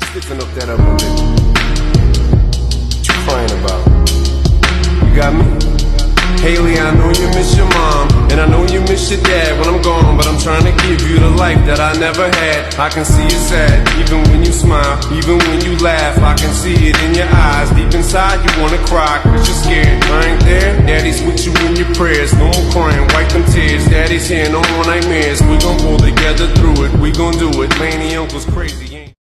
Stiffen up that up a bit. What you crying about? You got me? Haley, I know you miss your mom, and I know you miss your dad when I'm gone, but I'm trying to give you the life that I never had. I can see you sad, even when you smile, even when you laugh. I can see it in your eyes, deep inside you wanna cry, cause you're scared. I ain't there, daddy's with you in your prayers. No more crying, wipe them tears. Daddy's here, no more nightmares. We gon' pull together through it, we gon' do it. Laney uncle's crazy.